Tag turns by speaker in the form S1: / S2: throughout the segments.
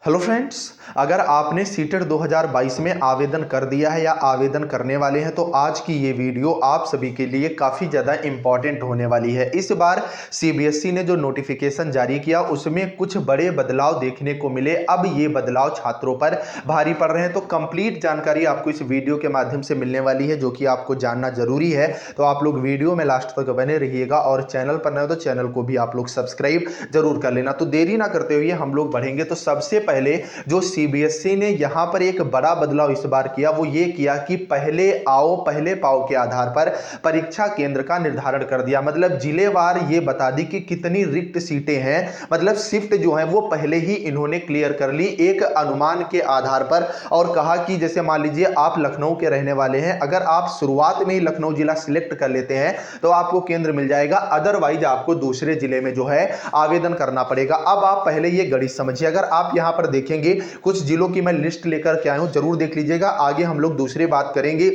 S1: Hello friends, अगर आपने CTET 2022 में आवेदन कर दिया है या आवेदन करने वाले हैं तो आज की ये वीडियो आप सभी के लिए काफ़ी ज़्यादा इम्पॉर्टेंट होने वाली है। इस बार सीबीएसई ने जो नोटिफिकेशन जारी किया उसमें कुछ बड़े बदलाव देखने को मिले। अब ये बदलाव छात्रों पर भारी पड़ रहे हैं, तो कंप्लीट जानकारी आपको इस वीडियो के माध्यम से मिलने वाली है, जो कि आपको जानना जरूरी है। तो आप लोग वीडियो में लास्ट तक बने रहिएगा और चैनल पर नए हो तो चैनल को भी आप लोग सब्सक्राइब जरूर कर लेना। तो देरी ना करते हुए हम लोग बढ़ेंगे। तो सबसे पहले जो सीबीएसई ने यहां पर एक बड़ा बदलाव इस बार किया वो ये किया कि पहले आओ पहले पाओ के आधार पर परीक्षा केंद्र का निर्धारण कर दिया। मतलब जिलेवार ये बता दी कि कितनी रिक्त सीटें हैं, मतलब शिफ्ट जो है वो पहले ही इन्होंने क्लियर कर ली एक अनुमान के आधार पर। और कहा कि जैसे मान लीजिए आप लखनऊ के रहने वाले हैं, अगर आप शुरुआत में ही लखनऊ जिला सिलेक्ट कर लेते हैं तो आपको केंद्र मिल जाएगा, अदरवाइज आपको दूसरे जिले में जो है आवेदन करना पड़ेगा। अब आप पहले ये गणित समझिए। अगर आप यहां पर देखेंगे कुछ जिलों की मैं लिस्ट लेकर के आया हूं, जरूर देख लीजिएगा। आगे हम लोग दूसरी बात करेंगे।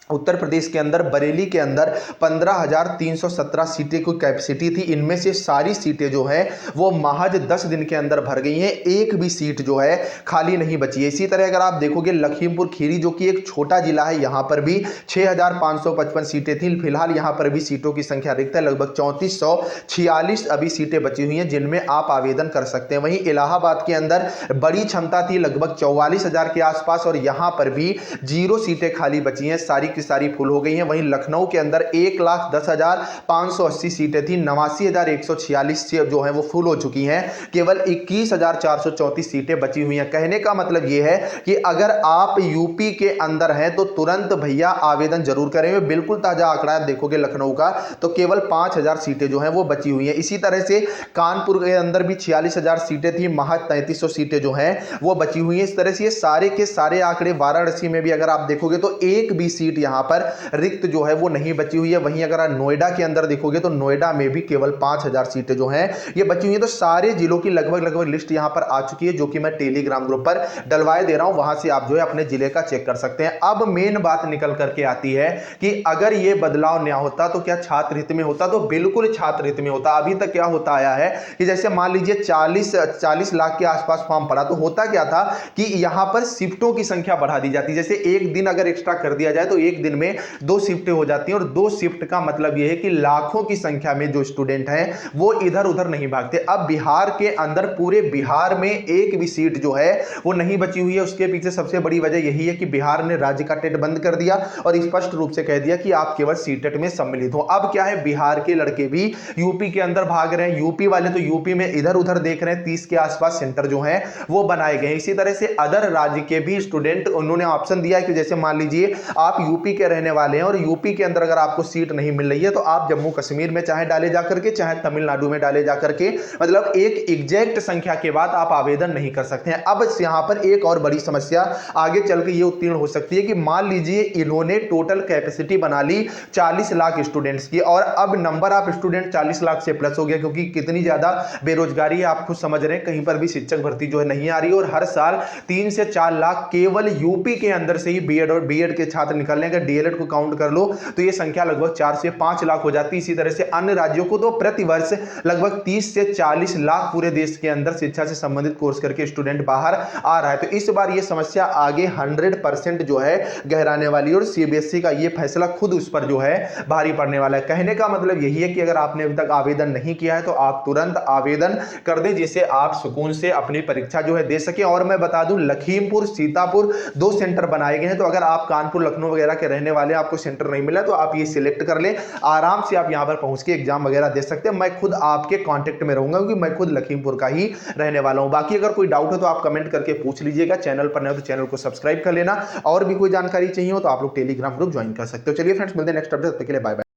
S1: उत्तर प्रदेश के अंदर बरेली के अंदर 15,317 सीटें की कैपेसिटी थी। इनमें से सारी सीटें जो है वो महज 10 दिन के अंदर भर गई हैं, एक भी सीट जो है खाली नहीं बची है। इसी तरह अगर आप देखोगे लखीमपुर खीरी जो कि एक छोटा जिला है, यहां पर भी 6,555 सीटें थी। फिलहाल यहां पर भी सीटों की संख्या रिक्त है, लगभग 3446 अभी सीटें बची हुई हैं जिनमें आप आवेदन कर सकते हैं। वहीं इलाहाबाद के अंदर बड़ी क्षमता थी, लगभग 44,000 के आसपास, और यहां पर भी 0 सीटें खाली बची हैं, सारी सारी फुल हो गई हैं। वहीं लखनऊ के अंदर 1,10,580 सीटें थी, 89,146 जो है वो फुल हो चुकी हैं, केवल 21,434 सीटें बची हुई हैं। कहने का मतलब यह है कि अगर आप यूपी के अंदर हैं तो तुरंत भैया आवेदन जरूर करेंगे। बिल्कुल ताजा आंकड़ा देखोगे लखनऊ का तो केवल 5,000 सीटें जो हैं वो बची हुई हैं। इसी तरह से कानपुर के अंदर भी 46,000 सीटें थी, महज 3,300 सीटें जो हैं वो बची हुई हैं। इस तरह से ये सारे के सारे आंकड़े, वाराणसी में भी अगर आप देखोगे तो एक भी सीट यहां पर रिक्त जो है वो नहीं बची हुई है। वहीं अगर आप नोएडा के अंदर देखोगे तो नोएडा में भी केवल 5,000 सीटें जो हैं ये बची हुई हैं। तो सारे जिलों की लगभग लिस्ट यहां पर आ चुकी है, जो कि मैं टेलीग्राम ग्रुप पर डलवाए दे रहा हूं, वहां से आप जो है अपने जिले का चेक कर सकते हैं। अब मेन बात निकल करके आती है कि अगर ये बदलाव नया होता तो क्या छात्र हित में होता? तो बिल्कुल छात्र हित में होता। अभी तक क्या होता आया है कि जैसे मान लीजिए 40 लाख के आसपास फॉर्म पड़ा, तो होता क्या था कि यहां पर शिफ्टों की संख्या बढ़ा दी जाती। जैसे एक दिन अगर एक्स्ट्रा कर दिया जाए तो एक दिन में 2 शिफ्टें हो जाती हैं, और 2 शिफ्ट का मतलब यह है कि लाखों की संख्या में जो स्टूडेंट हैं वो इधर उधर नहीं भागते। अब बिहार के अंदर, पूरे बिहार में एक भी सीट जो है वो नहीं बची हुई है। उसके पीछे सबसे बड़ी वजह यही है कि बिहार ने राज्य का टेट बंद कर दिया और स्पष्ट रूप से कह दिया कि आप केवल सीटेट में सम्मिलित हो। अब क्या है, बिहार के लड़के भी यूपी के अंदर भाग रहे हैं, यूपी वाले तो यूपी में इधर उधर देख रहे हैं। 30 के आसपास सेंटर जो है वो बनाए गए हैं। इसी तरह से अदर राज्य के भी स्टूडेंट, उन्होंने ऑप्शन दिया है कि जैसे मान लीजिए आप यूपी के रहने वाले हैं और यूपी के अंदर अगर आपको सीट नहीं मिल रही है तो आप जम्मू कश्मीर में चाहे डाले जाकर के, चाहे तमिलनाडु में डाले जाकर के, मतलब एक एग्जैक्ट संख्या के बाद आप आवेदन नहीं कर सकते हैं। अब यहां पर एक और बड़ी समस्या आगे चल के ये उत्तीर्ण हो सकती है कि मान लीजिए इन्होंने टोटल कैपेसिटी बना ली 40 लाख स्टूडेंट्स की, और अब नंबर ऑफ स्टूडेंट 40 लाख से प्लस हो गया, क्योंकि कितनी ज्यादा बेरोजगारी है आप खुद समझ रहे हैं। कहीं पर भी शिक्षक भर्ती जो है नहीं आ रही, और हर साल 3 से 4 लाख केवल यूपी के अंदर से ही बीएड और बीएड के छात्र निकलने का, डीएलएड को काउंट कर लो तो ये संख्या लगभग 4 से 5 लाख हो जाती है। इसी तरह से अन्य राज्यों को तो प्रति वर्ष लगभग 30 से 40 लाख पूरे देश के अंदर शिक्षा से संबंधित कोर्स करके स्टूडेंट बाहर आ रहा है। तो इस बार ये समस्या आगे 100% जो है गहराने वाली, और सीबीएसई का ये फैसला खुद उस पर जो है भारी पड़ने वाला है। कहने का मतलब यही है कि अगर आपने अभी तक आवेदन नहीं किया है तो आप तुरंत आवेदन कर दें, जिससे आप सुकून से अपनी परीक्षा जो है दे सके। और मैं बता दूं, लखीमपुर सीतापुर 2 सेंटर बनाए गए हैं, तो अगर आप कानपुर लखनऊ वगैरह के रहने वाले, आपको सेंटर नहीं मिला तो आप ये सिलेक्ट कर लें, आराम से आप यहां पर पहुंच के एग्जाम वगैरह दे सकते हैं। मैं खुद आपके कांटेक्ट में रहूंगा क्योंकि मैं खुद लखीमपुर का ही रहने वाला हूं। बाकी अगर कोई डाउट हो तो आप कमेंट करके पूछ लीजिएगा। चैनल पर नए हो तो चैनल को सब्सक्राइब कर लेना, और भी कोई जानकारी चाहिए हो तो आप लोग टेलीग्राम ग्रुप ज्वाइन कर सकते हो। चलिए फ्रेंड्स, मिलते हैं नेक्स्ट अपडेट, तब तक के लिए बाय बाय।